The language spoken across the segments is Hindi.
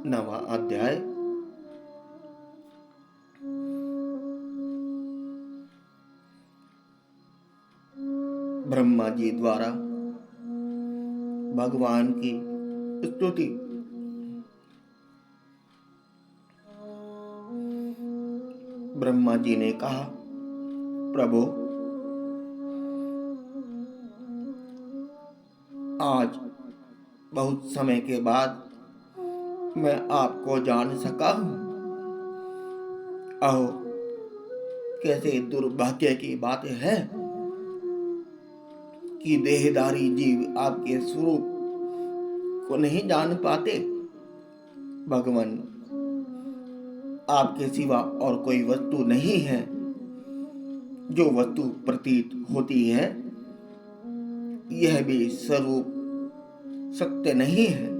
नवा अध्याय। ब्रह्मा जी द्वारा भगवान की स्तुति। ब्रह्मा जी ने कहा, प्रभु, आज बहुत समय के बाद मैं आपको जान सका हूं। अहो, कैसे दुर्भाग्य की बात है कि देहधारी जीव आपके स्वरूप को नहीं जान पाते। भगवान, आपके सिवा और कोई वस्तु नहीं है। जो वस्तु प्रतीत होती है, यह भी स्वरूप सत्य नहीं है,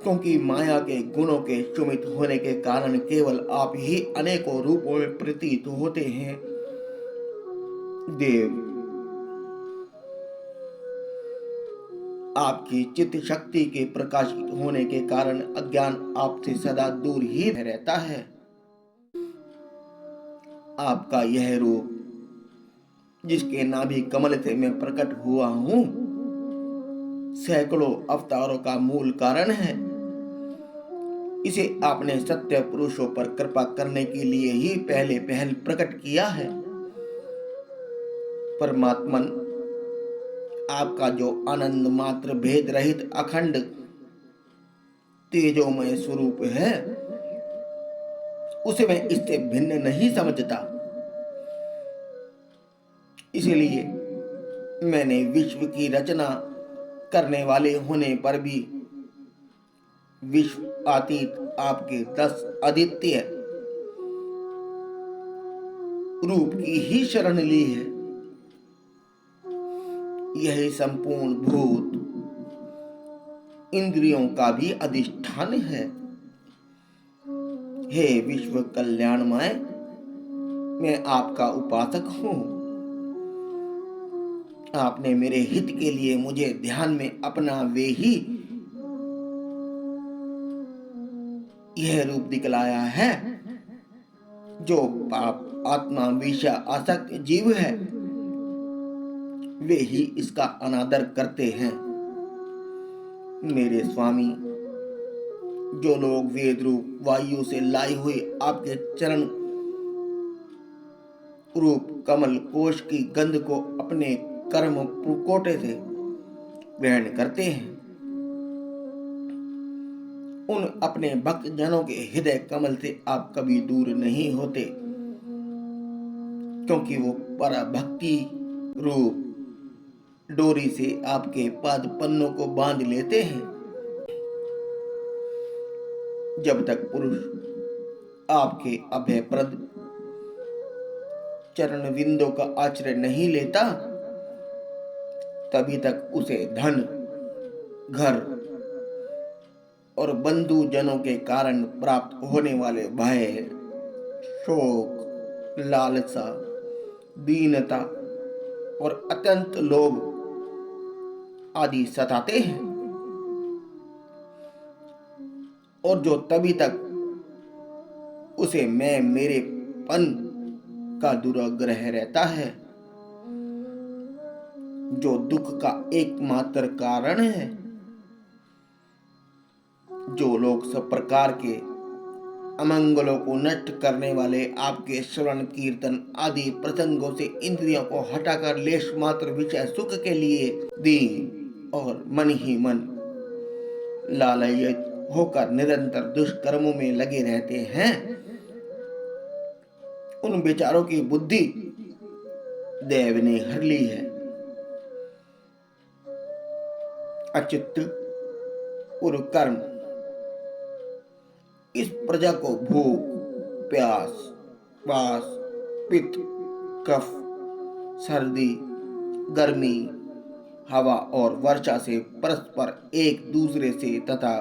क्योंकि माया के गुणों के सुमित होने के कारण केवल आप ही अनेकों रूपों में प्रतीत होते हैं। देव, आपकी चित्त शक्ति के प्रकाशित होने के कारण अज्ञान आपसे सदा दूर ही रहता है। आपका यह रूप, जिसके नाभि कमल से मैं प्रकट हुआ हूं, सैकड़ों अवतारों का मूल कारण है। इसे आपने सत्य पुरुषों पर कृपा करने के लिए ही पहले प्रकट किया है। परमात्मन, आपका जो आनंद मात्र भेद रहित अखंड तेजोमय स्वरूप है, उसे मैं इससे भिन्न नहीं समझता। इसलिए मैंने विश्व की रचना करने वाले होने पर भी विश्वातीत आपके 10 अद्वितीय रूप की ही शरण ली है। यही संपूर्ण भूत इंद्रियों का भी अधिष्ठान है। हे विश्व कल्याणमय, मैं आपका उपासक हूं। आपने मेरे हित के लिए मुझे ध्यान में अपना वे ही यह रूप दिखलाया है। जो पाप आत्मा विषय आसक्त जीव है, वे ही इसका अनादर करते हैं। मेरे स्वामी, जो लोग वेद रूप वायु से लाई हुई आपके चरण रूप कमल कोश की गंध को अपने कर्म पुकोटे से ग्रहण करते हैं, उन अपने भक्त जनों के हृदय कमल से आप कभी दूर नहीं होते, क्योंकि वो पराभक्ति रूप डोरी से आपके पाद पन्नों को बांध लेते हैं। जब तक पुरुष आपके अभयप्रद चरण विंदों का आश्रय नहीं लेता, तभी तक उसे धन, घर और बंधु जनों के कारण प्राप्त होने वाले भय, शोक, लालसा, दीनता और अत्यंत लोभ आदि सताते हैं। और जो तभी तक उसे मैं मेरेपन का दुराग्रह रहता है, जो दुख का एकमात्र कारण है। जो लोग सब प्रकार के अमंगलों को नष्ट करने वाले आपके श्रवण कीर्तन आदि प्रसंगों से इंद्रियों को हटाकर लेश मात्र विषय सुख के लिए दीन और मन ही मन लालयित होकर निरंतर दुष्कर्मों में लगे रहते हैं, उन बेचारों की बुद्धि देव ने हर ली है। अचित्त और कर्म इस प्रजा को भूख, प्यास, वास, पित्त, कफ, सर्दी, गर्मी, हवा और वर्षा से परस्पर एक दूसरे से तथा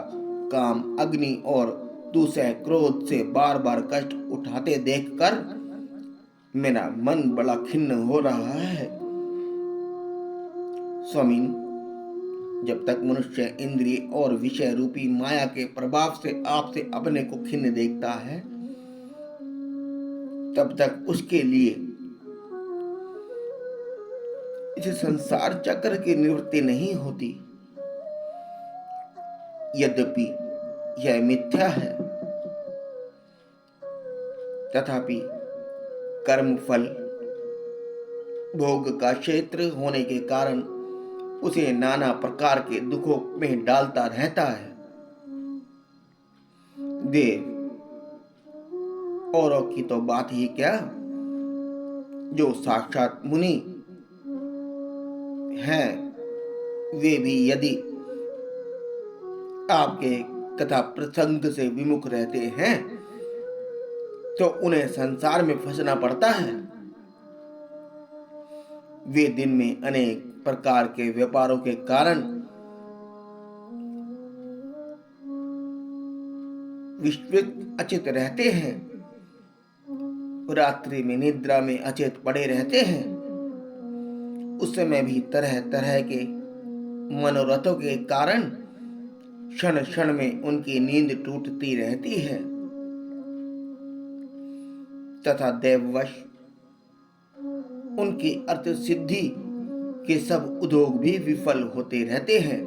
काम, अग्नि और दूसरे क्रोध से बार बार कष्ट उठाते देखकर मेरा मन बड़ा खिन्न हो रहा है। स्वामी, जब तक मनुष्य इंद्रिय और विषय रूपी माया के प्रभाव से आपसे अपने को खिन्न देखता है, तब तक उसके लिए इस संसार चक्र की निवृत्ति नहीं होती। यद्यपि यह मिथ्या है, तथापि कर्म फल भोग का क्षेत्र होने के कारण उसे नाना प्रकार के दुखों में डालता रहता है। देव औरों की तो बात ही क्या, जो साक्षात मुनि हैं, वे भी यदि आपके कथा प्रसंग से विमुख रहते हैं तो उन्हें संसार में फंसना पड़ता है। वे दिन में अनेक प्रकार के व्यापारों के कारण विस्तृत अचेत रहते हैं, रात्रि में निद्रा में अचेत पड़े रहते हैं। उस समय भी तरह तरह के मनोरथों के कारण क्षण क्षण में उनकी नींद टूटती रहती है, तथा दैववश उनकी अर्थ सिद्धि के सब उद्योग भी विफल होते रहते हैं।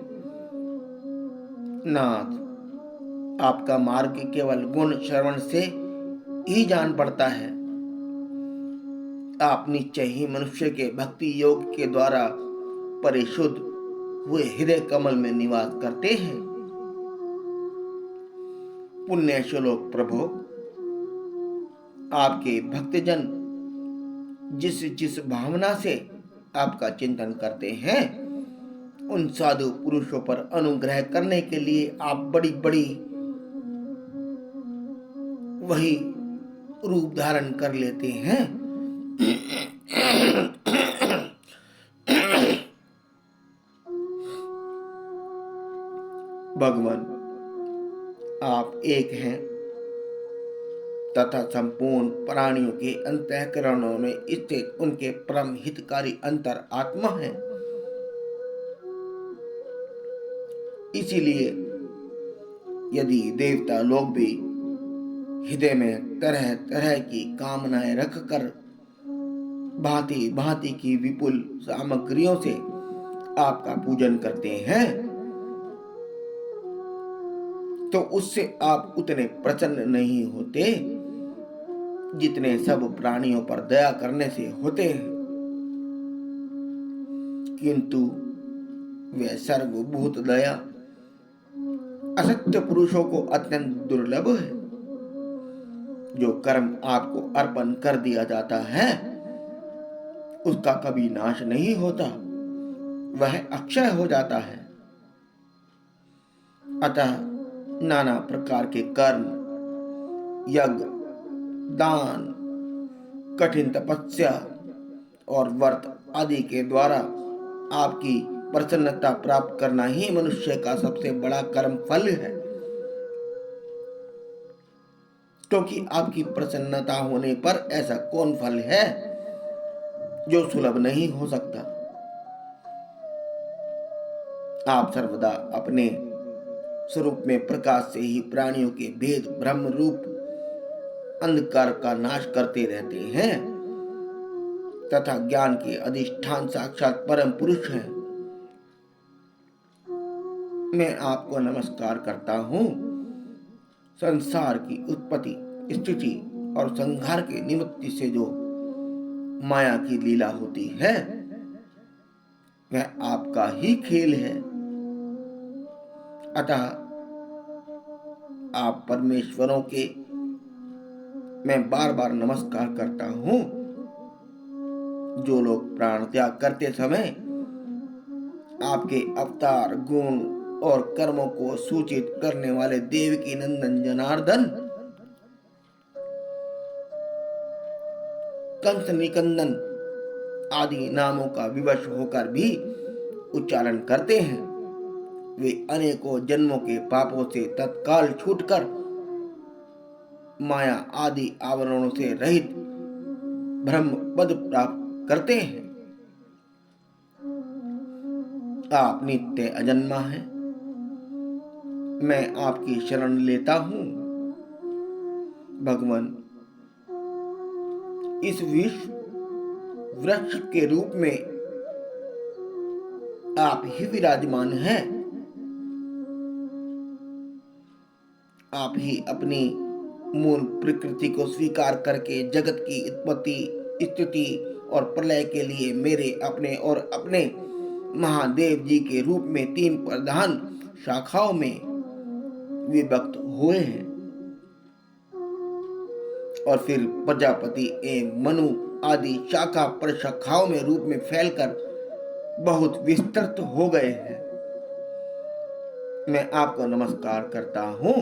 नाथ, आपका मार्ग केवल गुण श्रवण से ही जान पड़ता है। आप निश्चय ही मनुष्य के भक्ति योग के द्वारा परिशुद्ध हुए हृदय कमल में निवास करते हैं। पुण्य श्लोक प्रभु, आपके भक्तजन जिस जिस भावना से आपका चिंतन करते हैं, उन साधु पुरुषों पर अनुग्रह करने के लिए आप बड़ी बड़ी वही रूप धारण कर लेते हैं। भगवान, आप एक हैं तथा संपूर्ण प्राणियों के अंतःकरणों में स्थित उनके परम हितकारी अंतर आत्मा है। इसीलिए यदि देवता लोग भी हृदय में तरह तरह की कामनाएं रखकर भांति भांति की विपुल सामग्रियों से आपका पूजन करते हैं, तो उससे आप उतने प्रसन्न नहीं होते जितने सब प्राणियों पर दया करने से होते हैं। किंतु वह सर्वभूत दया असत्य पुरुषों को अत्यंत दुर्लभ है। जो कर्म आपको अर्पण कर दिया जाता है, उसका कभी नाश नहीं होता, वह अक्षय हो जाता है। अतः नाना प्रकार के कर्म, यज्ञ, दान, कठिन तपस्या और व्रत आदि के द्वारा आपकी प्रसन्नता प्राप्त करना ही मनुष्य का सबसे बड़ा कर्म फल है। क्योंकि आपकी प्रसन्नता होने पर ऐसा कौन फल है जो सुलभ नहीं हो सकता। आप सर्वदा अपने स्वरूप में प्रकाश से ही प्राणियों के भेद ब्रह्म रूप अंधकार का नाश करते रहते हैं तथा ज्ञान के अधिष्ठान साक्षात परम पुरुष हैं। मैं आपको नमस्कार करता हूँ। संसार की उत्पत्ति, स्थिति और संहार के निमित्त से जो माया की लीला होती है, वह आपका ही खेल है। अतः आप परमेश्वरों के मैं बार बार नमस्कार करता हूँ। जो लोग प्राण त्याग करते समय आपके अवतार, गुण और कर्मों को सूचित करने वाले देवकी नंदन जनार्दन, कंस निकंदन आदि नामों का विवश होकर भी उच्चारण करते हैं, वे अनेकों जन्मों के पापों से तत्काल छूटकर माया आदि आवरणों से रहित ब्रह्म पद प्राप्त करते हैं। आप नित्य अजन्मा हैं। मैं आपकी शरण लेता हूँ भगवान। इस विश्व वृक्ष के रूप में आप ही विराजमान हैं। आप ही अपनी मूल प्रकृति को स्वीकार करके जगत की उत्पत्ति, स्थिति और प्रलय के लिए मेरे अपने और अपने महादेव जी के रूप में 3 प्रधान शाखाओं में विभक्त हुए हैं और फिर प्रजापति एवं मनु आदि शाखा प्रशाखाओं में रूप में फैलकर बहुत विस्तृत हो गए हैं। मैं आपको नमस्कार करता हूं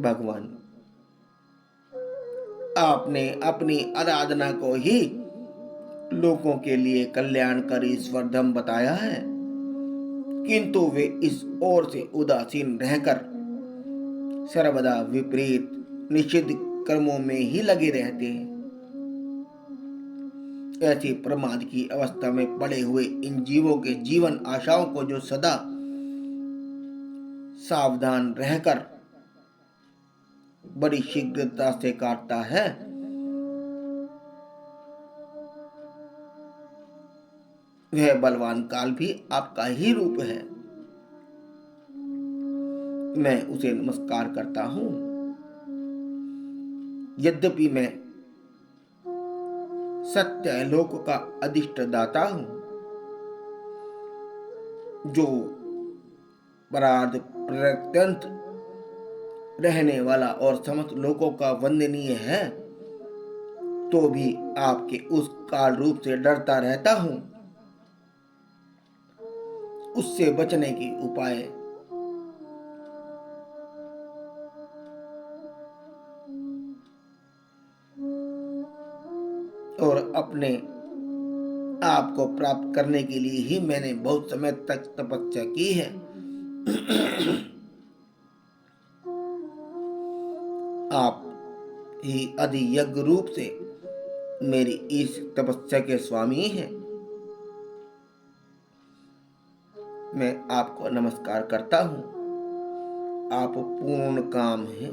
भगवान। आपने अपनी आराधना को ही लोगों के लिए कल्याणकारी स्वरधम बताया है, किंतु वे इस ओर से उदासीन रहकर सर्वदा विपरीत निषिद्ध कर्मों में ही लगे रहते हैं। ऐसी प्रमाद की अवस्था में पड़े हुए इन जीवों के जीवन आशाओं को जो सदा सावधान रहकर बड़ी शीघ्रता से काटता है, वह बलवान काल भी आपका ही रूप है। मैं उसे नमस्कार करता हूं। यद्यपि मैं सत्य लोक का अधिष्ठदाता हूं, जो परार्थ प्रत्यंत रहने वाला और समस्त लोकों का वंदनीय है, तो भी आपके उस काल रूप से डरता रहता हूं। उससे बचने के उपाय और अपने आप को प्राप्त करने के लिए ही मैंने बहुत समय तक तपस्या की है। आप ही आदि यज्ञ रूप से मेरी इस तपस्या के स्वामी हैं। मैं आपको नमस्कार करता हूं। आप पूर्ण काम हैं।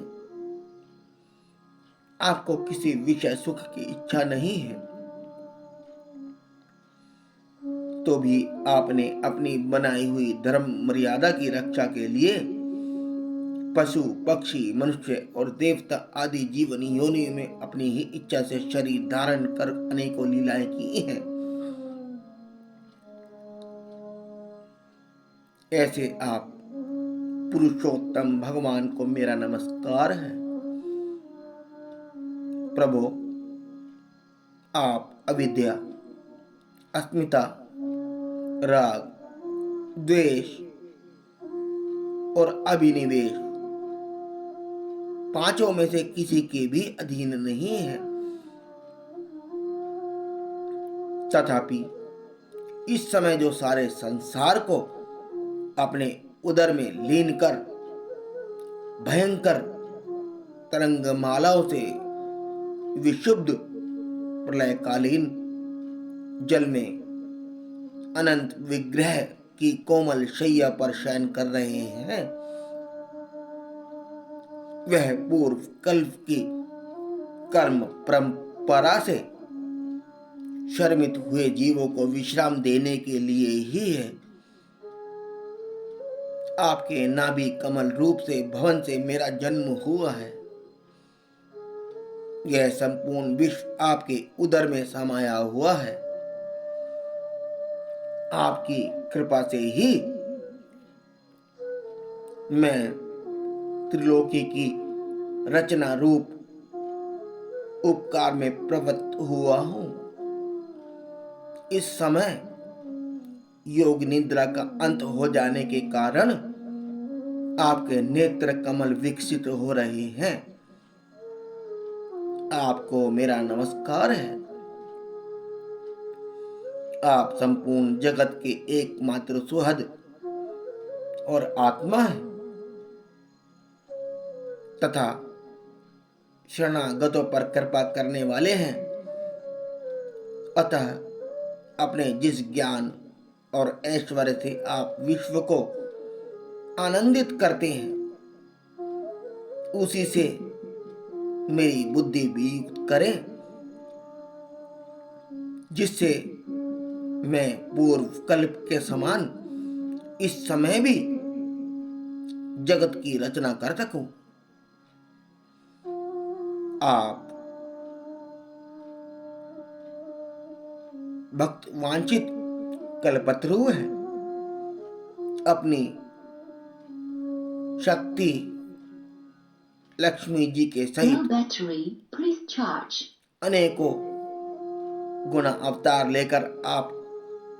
आपको किसी विषय सुख की इच्छा नहीं है, तो भी आपने अपनी बनाई हुई धर्म मर्यादा की रक्षा के लिए पशु, पक्षी, मनुष्य और देवता आदि जीवन योनियों में अपनी ही इच्छा से शरीर धारण कर अनेकों लीलाएं की हैं। ऐसे आप पुरुषोत्तम भगवान को मेरा नमस्कार है। प्रभु, आप अविद्या, अस्मिता, राग, द्वेष और अभिनिवेश पांचों में से किसी के भी अधीन नहीं है। तथापि इस समय जो सारे संसार को अपने उदर में लीन कर भयंकर तरंगमालाओं से विशुद्ध प्रलयकालीन जल में अनंत विग्रह की कोमल शैया पर शयन कर रहे हैं, वह पूर्व कल्प की कर्म परंपरा से शर्मित हुए जीवों को विश्राम देने के लिए ही है। आपके नाभि कमल रूप से भवन से मेरा जन्म हुआ है। यह संपूर्ण विश्व आपके उदर में समाया हुआ है। आपकी कृपा से ही मैं त्रिलोकी की रचना रूप उपकार में प्रवृत्त हुआ हूं। इस समय योग निद्रा का अंत हो जाने के कारण आपके नेत्र कमल विकसित हो रहे हैं। आपको मेरा नमस्कार है। आप संपूर्ण जगत के एकमात्र सुहद और आत्मा है तथा शरणागतों पर कृपा करने वाले हैं। अतः अपने जिस ज्ञान और ऐश्वर्य से आप विश्व को आनंदित करते हैं, उसी से मेरी बुद्धि भी युक्त करें, जिससे मैं पूर्व कल्प के समान इस समय भी जगत की रचना कर सकूं। आप भक्त वांछित कल्पतरु हैं। अपनी शक्ति लक्ष्मी जी के सहित अनेकों गुना अवतार लेकर आप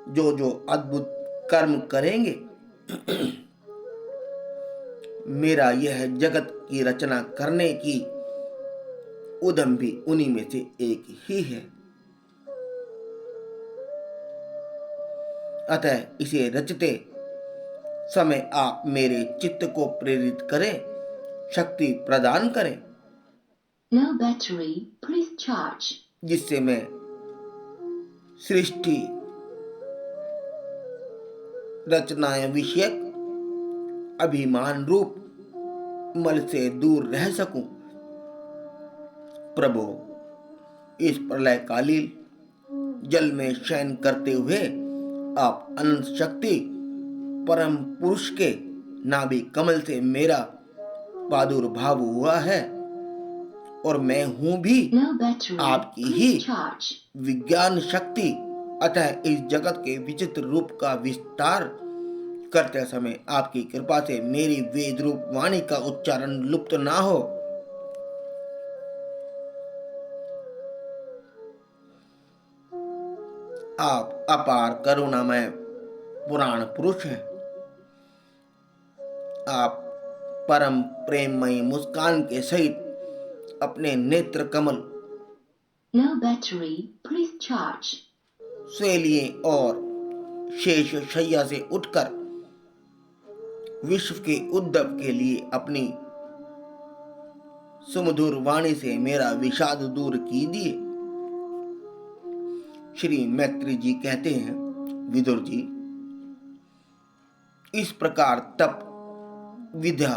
जो जो अद्भुत कर्म करेंगे, मेरा यह जगत की रचना करने की उद्यम भी उन्हीं में से एक ही है। अतः इसे रचते समय आप मेरे चित्त को प्रेरित करें, शक्ति प्रदान करें, जिससे मैं सृष्टि रचनाएं विषयक अभिमान रूप मल से दूर रह सकूं। प्रभु, इस प्रलयकालीन जल में शयन करते हुए आप अनंत शक्ति परम पुरुष के नाभि कमल से मेरा प्रादुर्भाव हुआ है और मैं हूं भी आपकी ही विज्ञान शक्ति। अतः इस जगत के विचित्र रूप का विस्तार करते समय आपकी कृपा से मेरी वेद रूप वाणी का उच्चारण लुप्त ना हो। आप अपार करुणामय पुराण पुरुष हैं। आप परम प्रेममयी मुस्कान के सहित अपने नेत्र कमल से लिए और शेष शैया से उठकर विश्व के उद्भव के लिए अपनी सुमधुर वाणी से मेरा विषाद दूर कीजिए। श्री मैत्री जी कहते हैं, विदुर जी, इस प्रकार तप, विद्या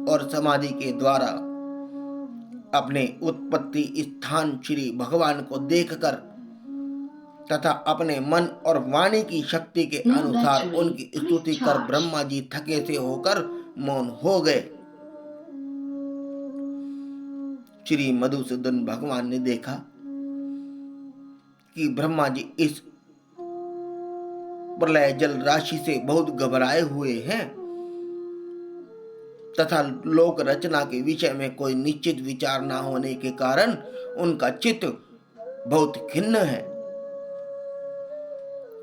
और समाधि के द्वारा अपने उत्पत्ति स्थान श्री भगवान को देखकर तथा अपने मन और वाणी की शक्ति के अनुसार उनकी स्तुति कर ब्रह्मा जी थके से होकर मौन हो गए। श्री मधुसूदन भगवान ने देखा कि ब्रह्मा जी इस प्रलय जल राशि से बहुत घबराए हुए हैं तथा लोक रचना के विषय में कोई निश्चित विचार न होने के कारण उनका चित्त बहुत खिन्न है।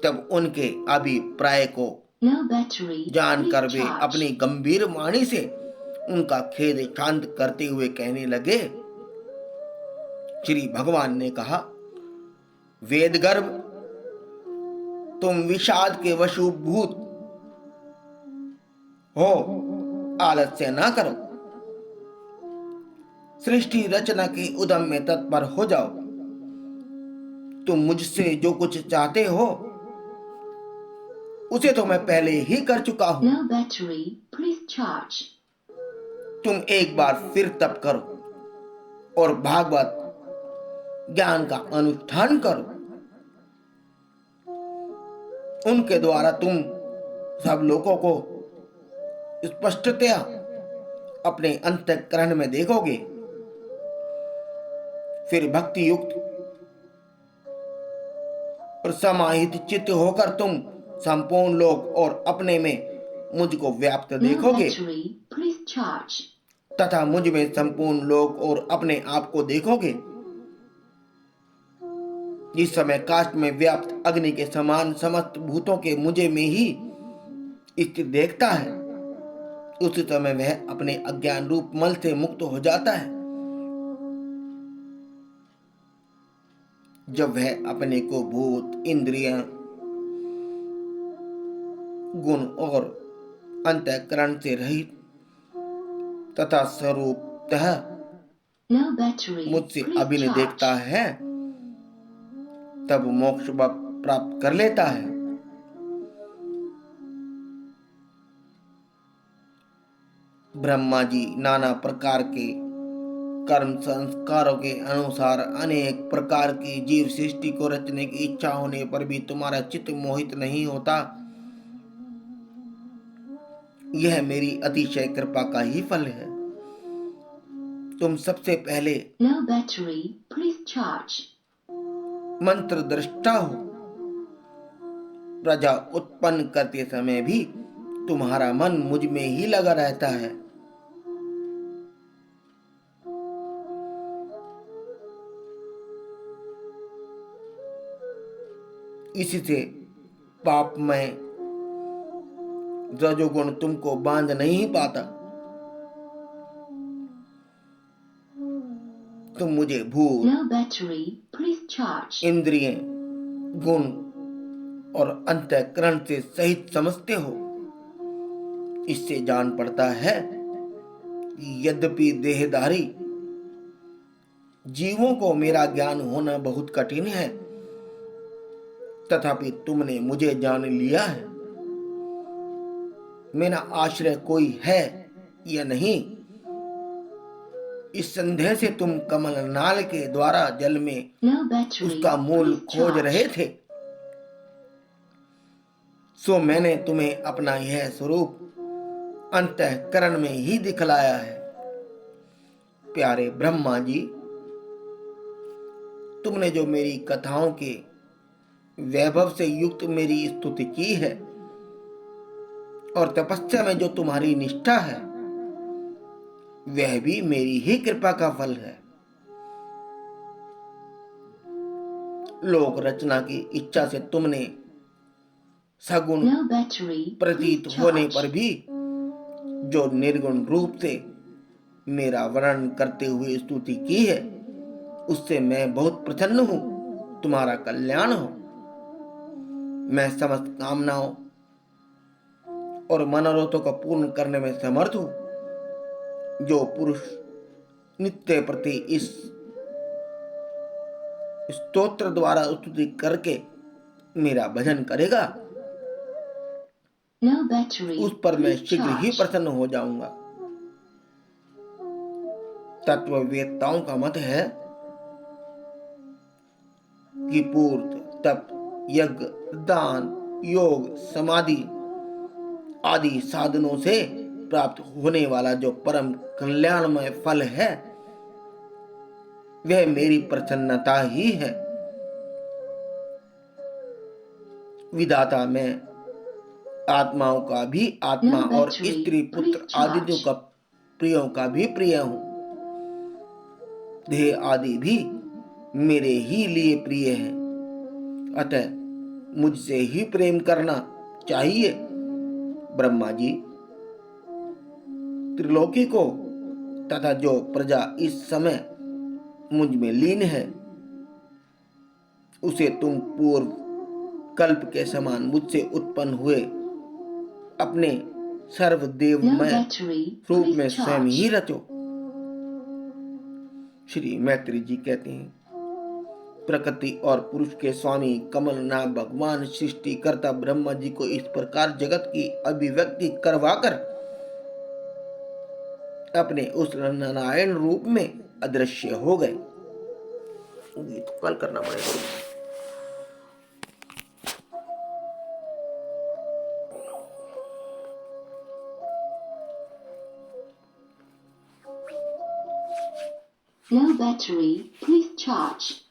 तब उनके अभिप्राय को जानकर वे अपनी गंभीर वाणी से उनका खेद शांत करते हुए कहने लगे। श्री भगवान ने कहा, वेद गर्भ, तुम विषाद के वशीभूत हो, आलस्य ना करो, सृष्टि रचना के उद्यम में तत्पर हो जाओ। तुम मुझसे जो कुछ चाहते हो उसे तो मैं पहले ही कर चुका हूं। तुम एक बार फिर तप करो और भागवत ज्ञान का अनुष्ठान करो। उनके द्वारा तुम सब लोगों को स्पष्टतया अपने अंतःकरण में देखोगे। फिर भक्ति युक्त और समाहित चित्त होकर तुम संपूर्ण लोक और अपने में मुझको व्याप्त देखोगे तथा मुझ में संपूर्ण लोक और अपने आप को देखोगे। जिस समय काष्ठ में व्याप्त अग्नि के समान समस्त भूतों के मुझे में ही स्थित देखता है, उस समय वह अपने अज्ञान रूप मल से मुक्त हो जाता है। जब वह अपने को भूत, इंद्रियां, गुण और अंतःकरण से रहित तथा स्वरूपतः मुझसे अभिन्न देखता है, तब मोक्ष व प्राप्त कर लेता है। ब्रह्मा जी नाना प्रकार के कर्म संस्कारों के अनुसार अनेक प्रकार की जीव सृष्टि को रचने की इच्छा होने पर भी तुम्हारा चित्त मोहित नहीं होता। यह मेरी अतिशय कृपा का ही फल है। तुम सबसे पहले No battery, please charge. मंत्र दृष्टा हो। प्रजा उत्पन्न करते समय भी तुम्हारा मन मुझ में ही लगा रहता है। इसी से पापमय रजोगुण तुमको बांध नहीं पाता। तुम मुझे भूत, No battery, please charge. इंद्रिय, गुण और अंतःकरण से सहित समझते हो। इससे जान पड़ता है कि यद्यपि देहधारी जीवों को मेरा ज्ञान होना बहुत कठिन है, तथापि तुमने मुझे जान लिया है। मेरा आश्रय कोई है या नहीं, इस संदेह से तुम कमल नाल के द्वारा जल में No battery, उसका मूल please खोज charge. रहे थे। सो मैंने तुम्हें अपना यह स्वरूप अंतःकरण में ही दिखलाया है। प्यारे ब्रह्मा जी, तुमने जो मेरी कथाओं के वैभव से युक्त मेरी स्तुति की है और तपस्या में जो तुम्हारी निष्ठा है, वह भी मेरी ही कृपा का फल है। लोक रचना की इच्छा से तुमने सगुण No battery, प्रतीत please होने charge. पर भी जो निर्गुण रूप से मेरा वर्णन करते हुए स्तुति की है, उससे मैं बहुत प्रसन्न हूं। तुम्हारा कल्याण हो। मैं समस्त कामनाओं और मनोरथों को पूर्ण करने में समर्थ हूं। जो पुरुष नित्य प्रति इस स्तोत्र द्वारा स्तुति करके मेरा भजन करेगा, No battery, उस पर मैं please शीघ्र ही charge. प्रसन्न हो जाऊंगा। तत्ववेत्ताओं का मत है कि पूर्त, तप, यज्ञ, दान, योग, समाधि आदि साधनों से प्राप्त होने वाला जो परम कल्याणमय फल है, वह मेरी प्रसन्नता ही है। विधाता मैं आत्माओं का भी आत्मा No और battery, स्त्री पुत्र please आदित्यों का charge. प्रियों का भी प्रिय हूं। देह आदि भी मेरे ही लिए प्रिय है, अतः मुझसे ही प्रेम करना चाहिए। ब्रह्मा जी, त्रिलोकी को तथा जो प्रजा इस समय मुझ में लीन है, उसे तुम पूर्व कल्प के समान मुझसे उत्पन्न हुए अपने No सर्वदेवमय battery, रूप please में स्वयं ही charge. रचो। श्री मैत्री जी कहते हैं, प्रकृति और पुरुष के स्वामी कमलनाथ भगवान सृष्टिकर्ता ब्रह्मा जी को इस प्रकार जगत की अभिव्यक्ति करवाकर अपने उस नारायण रूप में अदृश्य हो गए। ये तो कल करना पड़ेगा। No battery, please charge.